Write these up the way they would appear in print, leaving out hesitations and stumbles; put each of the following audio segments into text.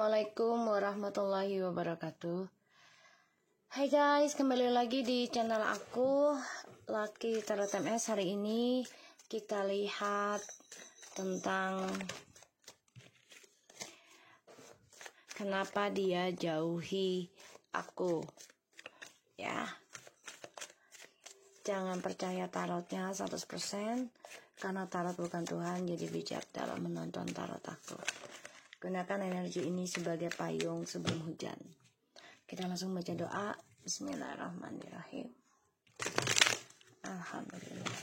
Assalamualaikum warahmatullahi wabarakatuh. Hai guys, kembali lagi di channel aku Lucky Tarot MS. Hari ini kita lihat tentang kenapa dia jauhi aku. Ya, jangan percaya tarotnya 100%, karena tarot bukan Tuhan. Jadi bijak dalam menonton tarot aku. Gunakan energi ini sebagai payung sebelum hujan. Kita langsung baca doa. Bismillahirrahmanirrahim. Alhamdulillah.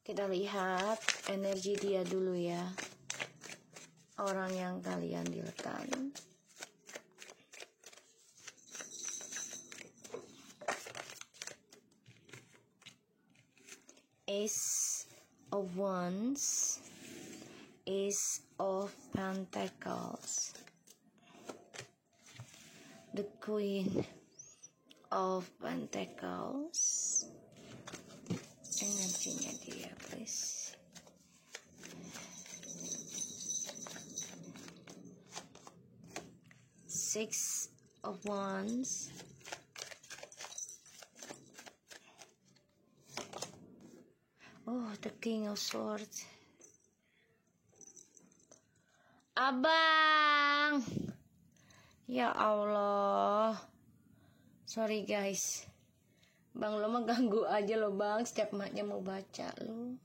Kita lihat energi dia dulu ya. Orang yang kalian dealkan. Ace of Wands, Ace of Pentacles, the Queen of Pentacles. Energinya dia, please. Six of Wands. Oh, the King of Swords. Abang! Ya Allah. Sorry guys. Bang, lo mah ganggu aja lo bang. Setiap maknya mau baca lo.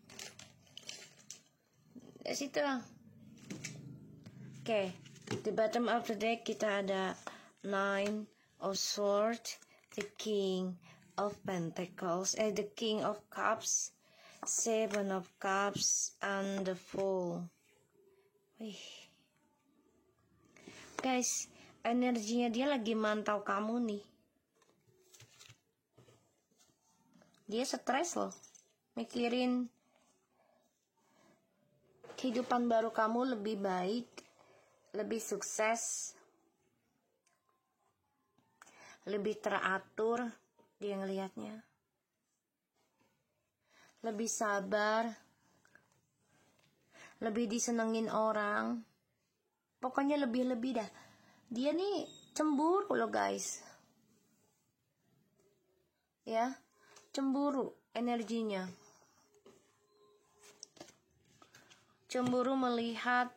Dari situ lah. Oke. Di bottom of the deck kita ada Nine of Swords. The King of Pentacles. The King of Cups. Seven of Cups and the Fool. Wih. Guys, energinya dia lagi mantau kamu nih. Dia stres loh. Mikirin kehidupan baru kamu lebih baik, lebih sukses, lebih teratur. Dia ngelihatnya. Lebih sabar, lebih disenengin orang, pokoknya lebih-lebih dah. Dia nih cemburu loh guys, ya, cemburu energinya, cemburu melihat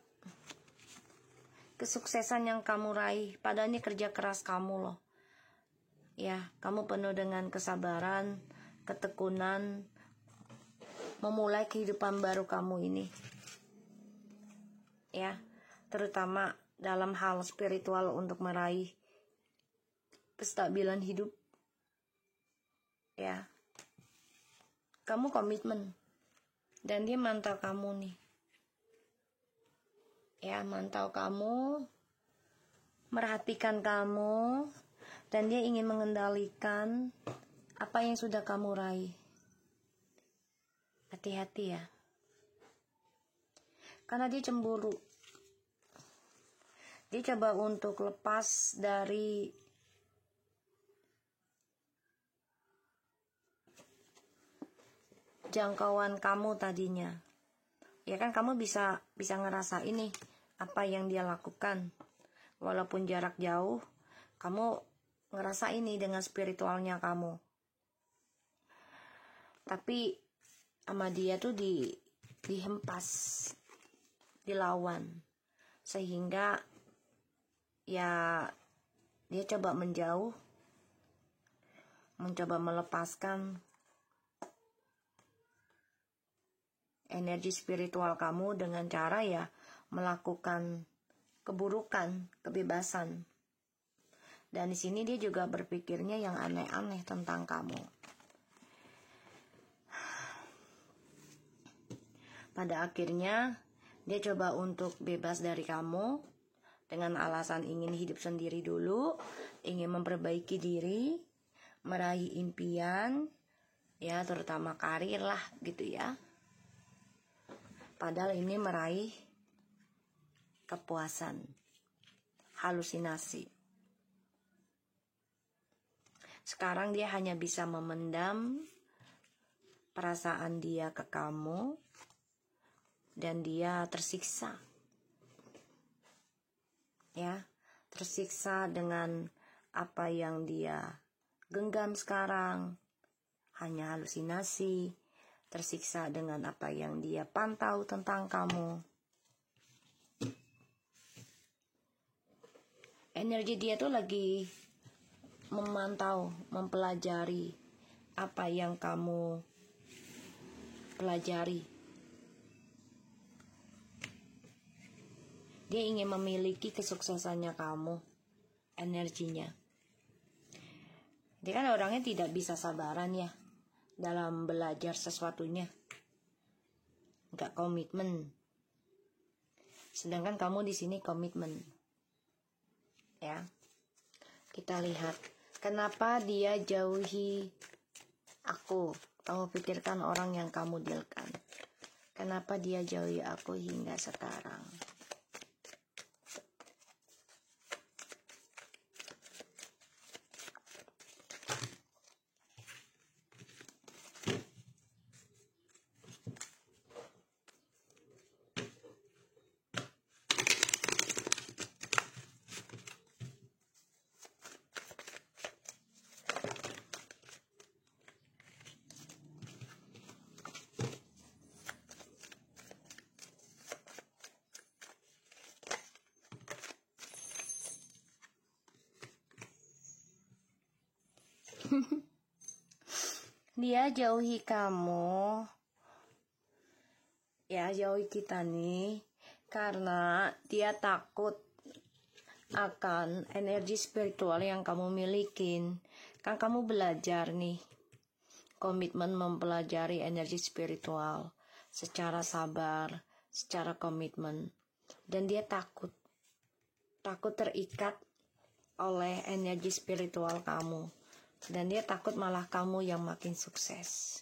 kesuksesan yang kamu raih, padahal ini kerja keras kamu loh, ya, kamu penuh dengan kesabaran, ketekunan, memulai kehidupan baru kamu ini, ya, terutama dalam hal spiritual untuk meraih kestabilan hidup, ya, kamu komitmen, dan dia mantau kamu nih, ya, mantau kamu, merhatikan kamu, dan dia ingin mengendalikan apa yang sudah kamu raih. Hati-hati ya, karena dia cemburu. Dia coba untuk lepas dari jangkauan kamu tadinya. Ya kan, kamu bisa ngerasa ini apa yang dia lakukan. Walaupun jarak jauh, kamu ngerasa ini dengan spiritualnya kamu. Tapi sama dia tuh dihempas, dilawan, sehingga ya dia coba menjauh, mencoba melepaskan energi spiritual kamu dengan cara ya melakukan keburukan, kebebasan. Dan di sini dia juga berpikirnya yang aneh-aneh tentang kamu. Pada akhirnya dia coba untuk bebas dari kamu dengan alasan ingin hidup sendiri dulu, ingin memperbaiki diri, meraih impian, ya, terutama karir lah gitu ya. Padahal ini meraih kepuasan, halusinasi. Sekarang dia hanya bisa memendam perasaan dia ke kamu, dan dia tersiksa. Ya, tersiksa dengan apa yang dia genggam sekarang, hanya halusinasi. Tersiksa dengan apa yang dia pantau tentang kamu. Energi dia tuh lagi memantau, mempelajari apa yang kamu pelajari. Dia ingin memiliki kesuksesannya kamu, energinya. Dia kan orangnya tidak bisa sabaran ya dalam belajar sesuatunya, nggak komitmen. Sedangkan kamu di sini komitmen. Ya, kita lihat kenapa dia jauhi aku. Kamu pikirkan orang yang kamu dealkan. Kenapa dia jauhi aku hingga sekarang? Dia jauhi kamu, ya jauhi kita nih, karena dia takut akan energi spiritual yang kamu milikin. Kan kamu belajar nih, komitmen mempelajari energi spiritual secara sabar, secara komitmen. Dan dia takut terikat oleh energi spiritual kamu. Dan dia takut malah kamu yang makin sukses.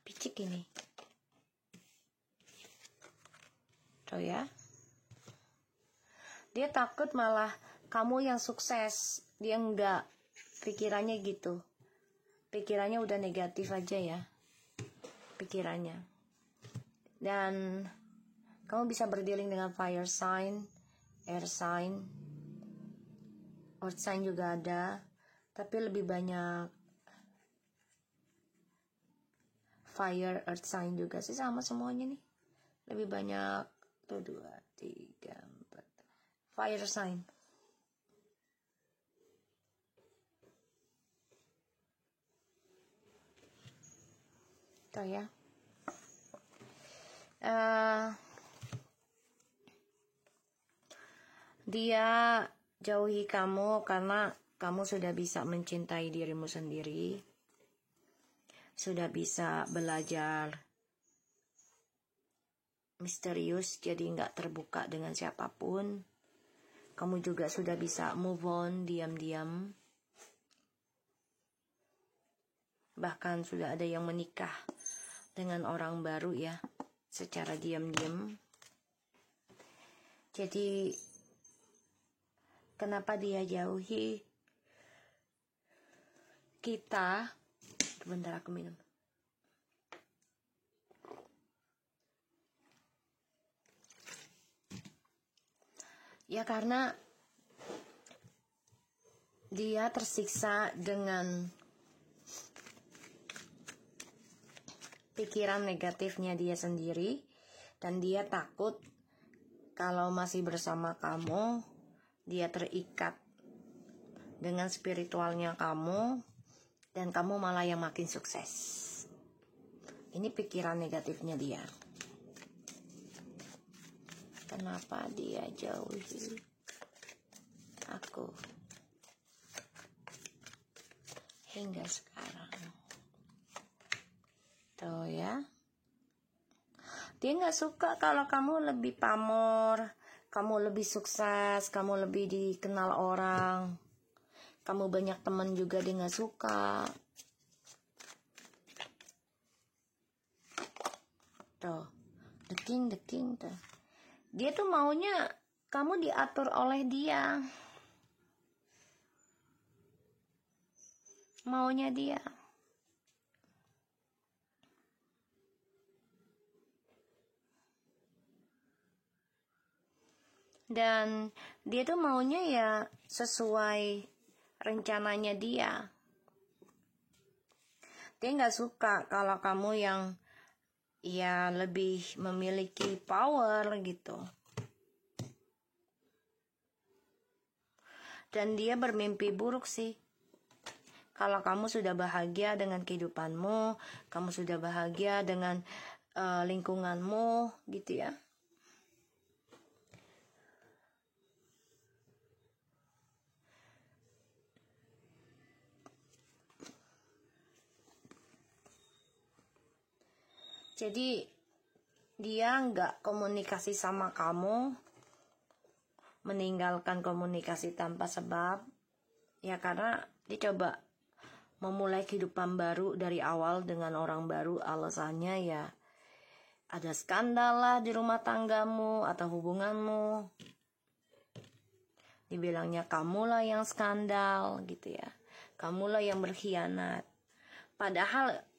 Picik ini. Tuh ya. Dia takut malah kamu yang sukses. Dia enggak. Pikirannya gitu. Pikirannya udah negatif aja ya. Pikirannya. Dan kamu bisa berdealing dengan fire sign, air sign, earth sign juga ada, tapi lebih banyak fire, earth sign juga sih, sama semuanya nih. Lebih banyak tuh 2, 3, 4 fire sign. Tuh ya. Dia jauhi kamu karena kamu sudah bisa mencintai dirimu sendiri, sudah bisa belajar misterius, jadi nggak terbuka dengan siapapun. Kamu juga sudah bisa move on diam-diam. Bahkan sudah ada yang menikah dengan orang baru ya, secara diam-diam. Jadi kenapa dia jauhi kita? Bentar aku minum. Ya karena dia tersiksa dengan pikiran negatifnya dia sendiri. Dan dia takut kalau masih bersama kamu, dia terikat dengan spiritualnya kamu, dan kamu malah yang makin sukses. Ini pikiran negatifnya dia. Kenapa dia jauhi aku hingga sekarang? Tuh ya. Dia gak suka kalau kamu lebih pamor, kamu lebih sukses, kamu lebih dikenal orang, kamu banyak teman juga. Dia gak suka. Tuh, the king tuh. Dia tuh maunya kamu diatur oleh dia. maunya dia. Dan dia tuh maunya ya sesuai rencananya dia. Dia nggak suka kalau kamu yang ya lebih memiliki power gitu. Dan dia bermimpi buruk sih. Kalau kamu sudah bahagia dengan kehidupanmu, kamu sudah bahagia dengan lingkunganmu gitu ya. Jadi dia nggak komunikasi sama kamu, meninggalkan komunikasi tanpa sebab, ya karena dia coba memulai kehidupan baru dari awal dengan orang baru. Alasannya ya ada skandal lah di rumah tanggamu atau hubunganmu. Dibilangnya kamulah yang skandal gitu ya, kamulah yang berkhianat. Padahal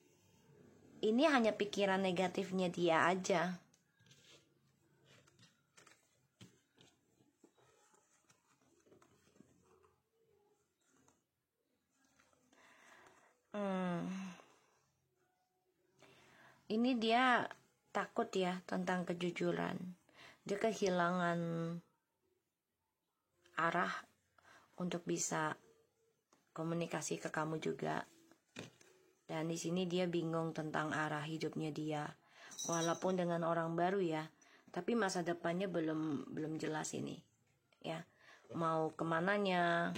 ini hanya pikiran negatifnya dia aja. Ini dia takut ya tentang kejujuran. Dia kehilangan arah untuk bisa komunikasi ke kamu juga. Dan di sini dia bingung tentang arah hidupnya dia. Walaupun dengan orang baru ya, tapi masa depannya belum jelas ini. Ya, mau kemananya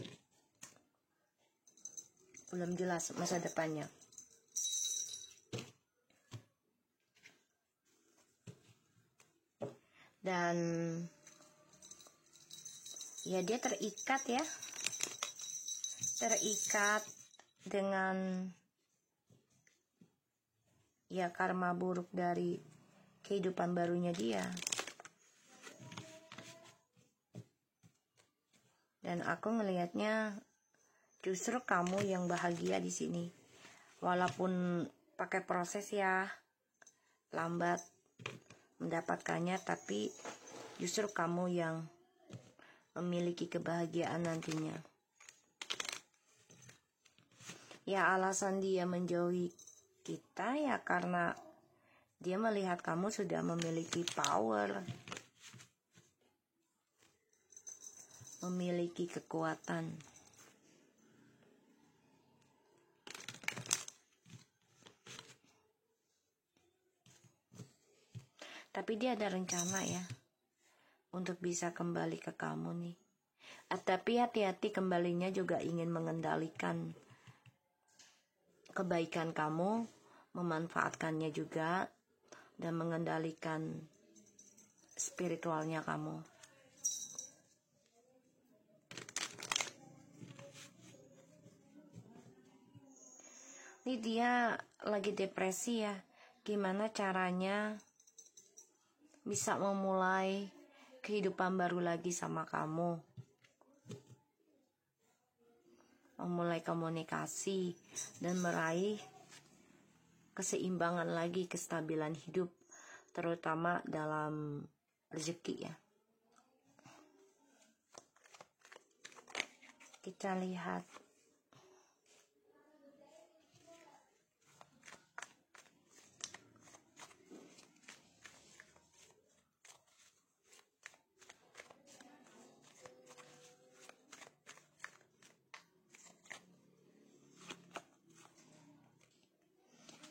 belum jelas masa depannya. Dan ya dia terikat dengan ya karma buruk dari kehidupan barunya dia. Dan aku ngelihatnya justru kamu yang bahagia di sini. Walaupun pakai proses ya, lambat mendapatkannya, tapi justru kamu yang memiliki kebahagiaan nantinya. Ya alasan dia menjauhi kita ya karena dia melihat kamu sudah memiliki power, memiliki kekuatan. Tapi dia ada rencana ya untuk bisa kembali ke kamu nih. Tapi hati-hati, kembalinya juga ingin mengendalikan kebaikan kamu, memanfaatkannya juga, dan mengendalikan spiritualnya kamu. Ini dia lagi depresi ya. Gimana caranya bisa memulai kehidupan baru lagi sama kamu? Memulai komunikasi dan meraih keseimbangan lagi, kestabilan hidup, terutama dalam rezeki ya. Kita lihat.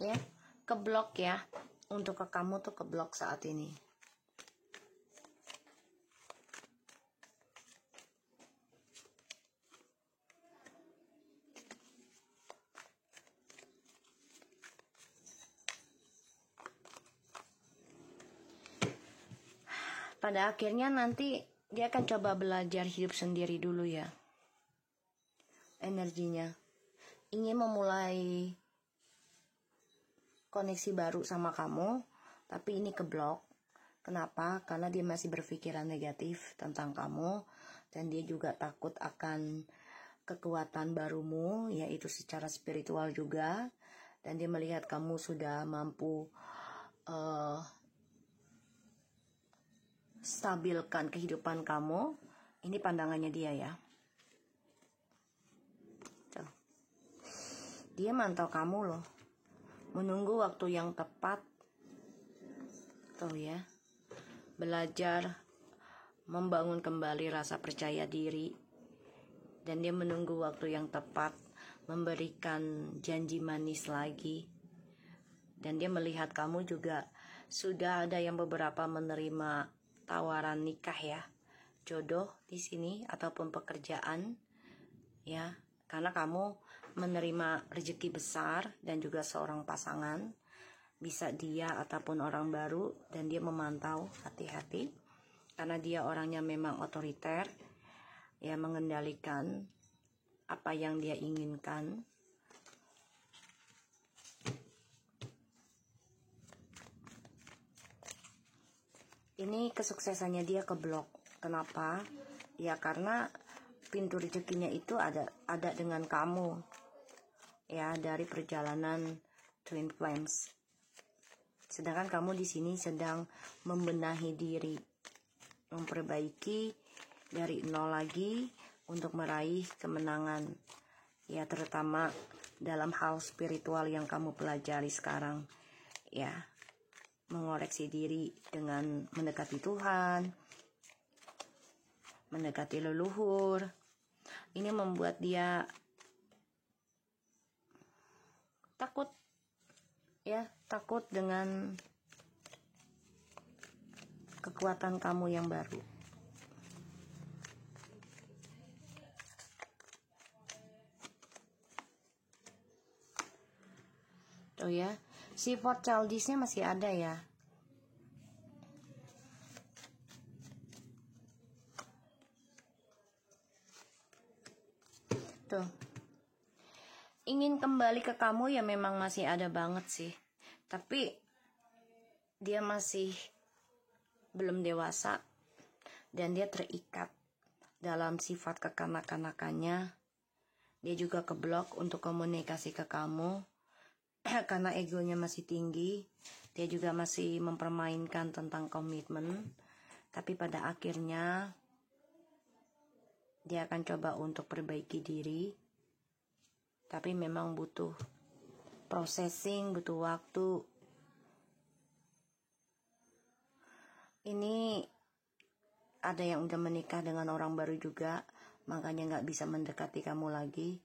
Ya, keblok ya. Untuk ke kamu tuh keblok saat ini. Pada akhirnya nanti dia akan coba belajar hidup sendiri dulu ya. Energinya ingin memulai koneksi baru sama kamu, tapi ini keblok. Kenapa? Karena dia masih berpikiran negatif tentang kamu, dan dia juga takut akan kekuatan barumu, yaitu secara spiritual juga, dan dia melihat kamu sudah mampu stabilkan kehidupan kamu. Ini pandangannya dia ya. Tuh. Dia mantau kamu loh, menunggu waktu yang tepat. Tuh ya, belajar membangun kembali rasa percaya diri, dan dia menunggu waktu yang tepat memberikan janji manis lagi. Dan dia melihat kamu juga sudah ada yang beberapa menerima tawaran nikah ya, jodoh di sini ataupun pekerjaan ya, karena kamu menerima rezeki besar dan juga seorang pasangan, bisa dia ataupun orang baru, dan dia memantau. Hati-hati karena dia orangnya memang otoriter ya, mengendalikan apa yang dia inginkan. Ini kesuksesannya dia keblok. Kenapa? Ya karena pintu rezekinya itu ada dengan kamu ya, dari perjalanan Twin Flames. Sedangkan kamu di sini sedang membenahi diri, memperbaiki dari nol lagi untuk meraih kemenangan ya, terutama dalam hal spiritual yang kamu pelajari sekarang ya, mengoreksi diri dengan mendekati Tuhan, mendekati leluhur. Ini membuat dia takut ya, takut dengan kekuatan kamu yang baru. Tuh ya, sifat childishnya masih ada ya. Tuh, ingin kembali ke kamu ya, memang masih ada banget sih, tapi dia masih belum dewasa dan dia terikat dalam sifat kekanak-kanakannya. Dia juga keblok untuk komunikasi ke kamu karena egonya masih tinggi. Dia juga masih mempermainkan tentang komitmen, tapi pada akhirnya dia akan coba untuk perbaiki diri, tapi memang butuh processing, butuh waktu. Ini ada yang udah menikah dengan orang baru juga, makanya gak bisa mendekati kamu lagi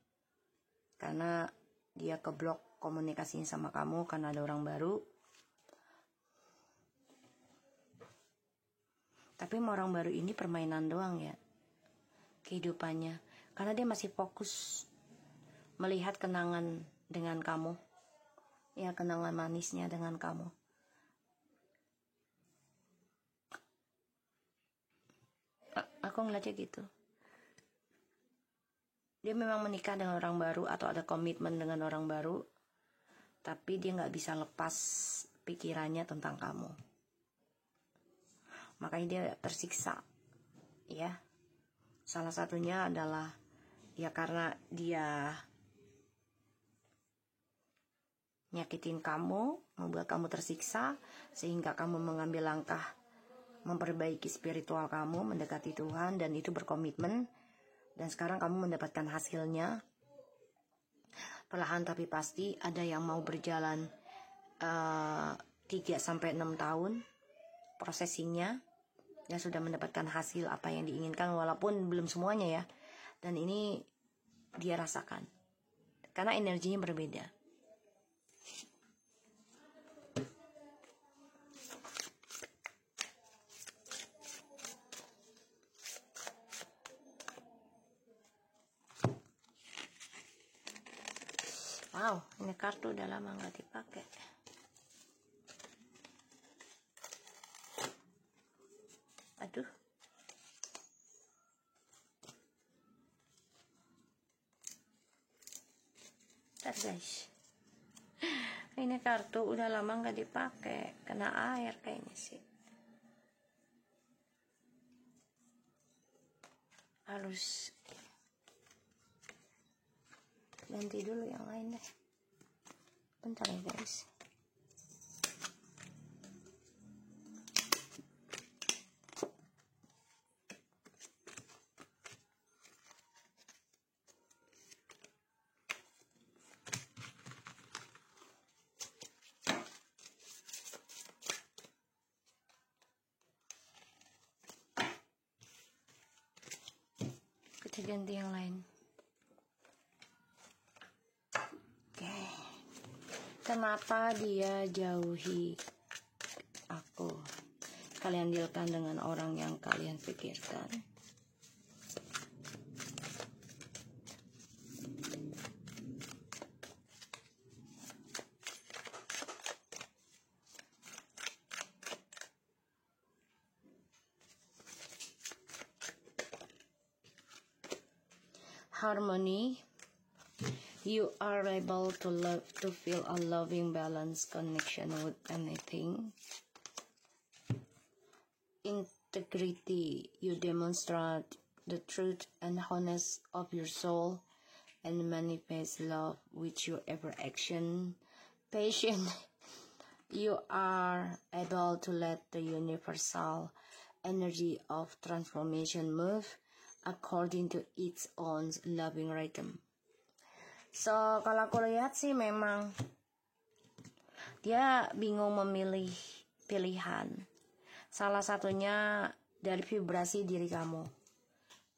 karena dia keblok komunikasinya sama kamu karena ada orang baru. Tapi orang baru ini permainan doang ya kehidupannya, karena dia masih fokus melihat kenangan dengan kamu ya, kenangan manisnya dengan kamu. Aku ngeliatnya gitu. Dia memang menikah dengan orang baru atau ada komitmen dengan orang baru, tapi dia gak bisa lepas pikirannya tentang kamu. Makanya dia tersiksa ya. Salah satunya adalah ya karena dia nyakitin kamu, membuat kamu tersiksa, sehingga kamu mengambil langkah memperbaiki spiritual kamu, mendekati Tuhan, dan itu berkomitmen. Dan sekarang kamu mendapatkan hasilnya. Perlahan tapi pasti ada yang mau berjalan 3-6 tahun prosesinya, dan sudah mendapatkan hasil apa yang diinginkan, walaupun belum semuanya ya. Dan ini dia rasakan karena energinya berbeda. Wow, ini kartu udah lama nggak dipakai. Aduh. Bentar guys. Ini kartu udah lama nggak dipakai, kena air kayaknya sih. Harus ganti dulu yang lain deh. Bentar ya guys. Kita ganti yang lain. Oke. Kenapa dia jauhi aku? Kalian dealkan dengan orang yang kalian pikirkan. Harmony. You are able to feel a loving balance connection with anything. Integrity. You demonstrate the truth and honest of your soul and manifest love with your every action. Patience. You are able to let the universal energy of transformation move according to its own loving rhythm. So, kalau aku lihat sih memang dia bingung memilih pilihan. Salah satunya dari vibrasi diri kamu.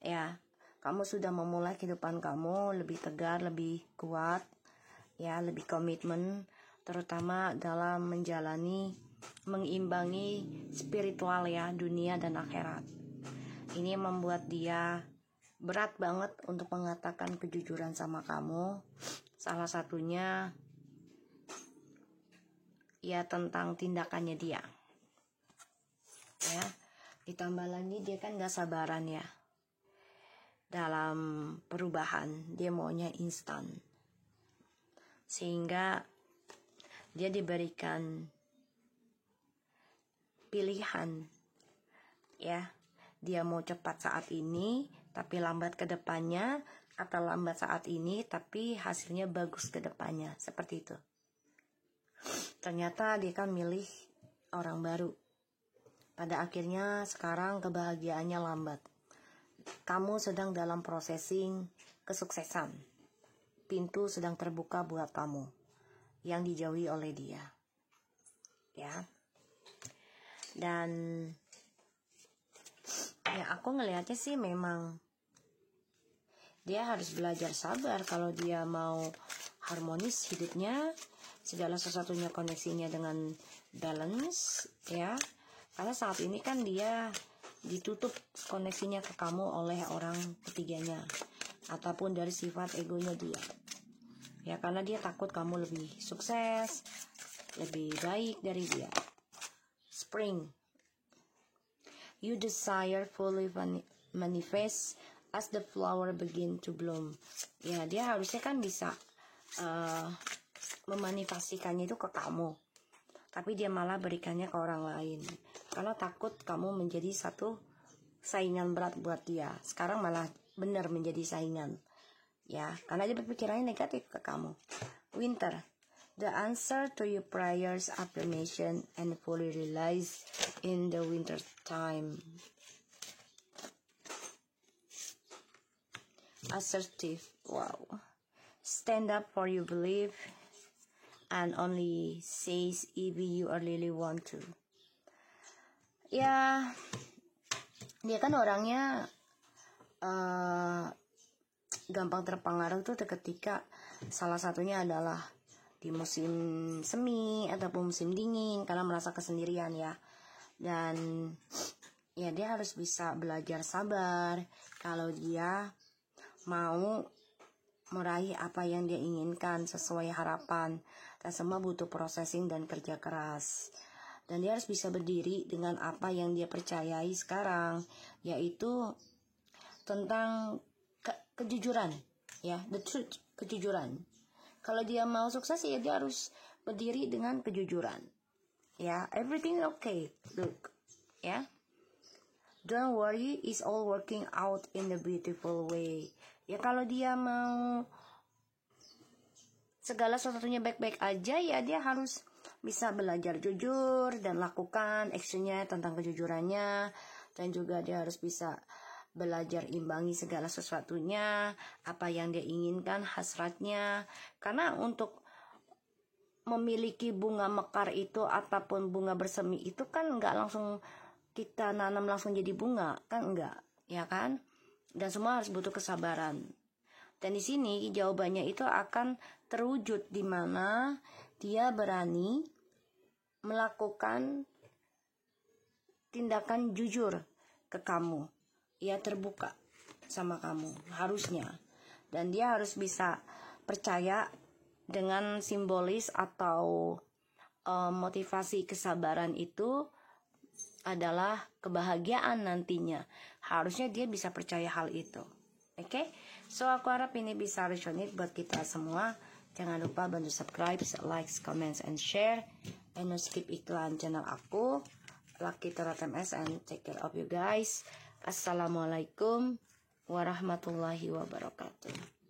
Ya, kamu sudah memulai kehidupan kamu lebih tegar, lebih kuat, ya, lebih komitmen, terutama dalam menjalani, mengimbangi spiritual ya, dunia dan akhirat. Ini membuat dia berat banget untuk mengatakan kejujuran sama kamu. Salah satunya ya tentang tindakannya dia. Ya, ditambah lagi dia kan gak sabaran ya dalam perubahan. Dia maunya instan. Sehingga dia diberikan pilihan ya. Dia mau cepat saat ini tapi lambat ke depannya, atau lambat saat ini tapi hasilnya bagus ke depannya, seperti itu. Ternyata dia kan milih orang baru. Pada akhirnya sekarang kebahagiaannya lambat. Kamu sedang dalam processing kesuksesan. Pintu sedang terbuka buat kamu yang dijauhi oleh dia. Ya. Dan ya aku ngelihatnya sih memang dia harus belajar sabar kalau dia mau harmonis hidupnya, segala sesuatunya koneksinya dengan balance ya. Karena saat ini kan dia ditutup koneksinya ke kamu oleh orang ketiganya ataupun dari sifat egonya dia. Ya, karena dia takut kamu lebih sukses, lebih baik dari dia. Spring. You desire fully manifest as the flower begin to bloom. Ya, dia harusnya kan bisa memanifestasikannya itu ke kamu. Tapi dia malah berikannya ke orang lain. Karena takut kamu menjadi satu saingan berat buat dia. Sekarang malah benar menjadi saingan. Ya, karena dia berpikirannya negatif ke kamu. Winter. The answer to your prayers, affirmation, and fully realized in the winter time. Assertive. Wow. Stand up for your belief and only says if you really want to. Ya, dia kan orangnya gampang terpengaruh tuh ketika salah satunya adalah di musim semi ataupun musim dingin karena merasa kesendirian ya. Dan ya dia harus bisa belajar sabar kalau dia mau meraih apa yang dia inginkan sesuai harapan. Dan semua butuh processing dan kerja keras. Dan dia harus bisa berdiri dengan apa yang dia percayai sekarang, yaitu tentang kejujuran ya, the truth, kejujuran. Kalau dia mau sukses ya dia harus berdiri dengan kejujuran. Ya, everything okay. Look, ya. Don't worry, it's all working out in a beautiful way. Ya, kalau dia mau segala sesuatunya baik-baik aja, ya dia harus bisa belajar jujur dan lakukan actionnya tentang kejujurannya. Dan juga dia harus bisa belajar imbangi segala sesuatunya, apa yang dia inginkan, hasratnya. Karena untuk memiliki bunga mekar itu ataupun bunga bersemi itu kan nggak langsung kita nanam langsung jadi bunga, kan enggak, ya kan? Dan semua harus butuh kesabaran. Dan di sini jawabannya itu akan terwujud di mana dia berani melakukan tindakan jujur ke kamu. Ia terbuka sama kamu, harusnya. Dan dia harus bisa percaya dengan simbolis atau motivasi kesabaran itu adalah kebahagiaan nantinya. Harusnya dia bisa percaya hal itu. Oke? So aku harap ini bisa resonate buat kita semua. Jangan lupa bantu subscribe, like, comments, and share. And no skip iklan channel aku, Lucky Tarot MS, and take care of you guys. Assalamualaikum warahmatullahi wabarakatuh.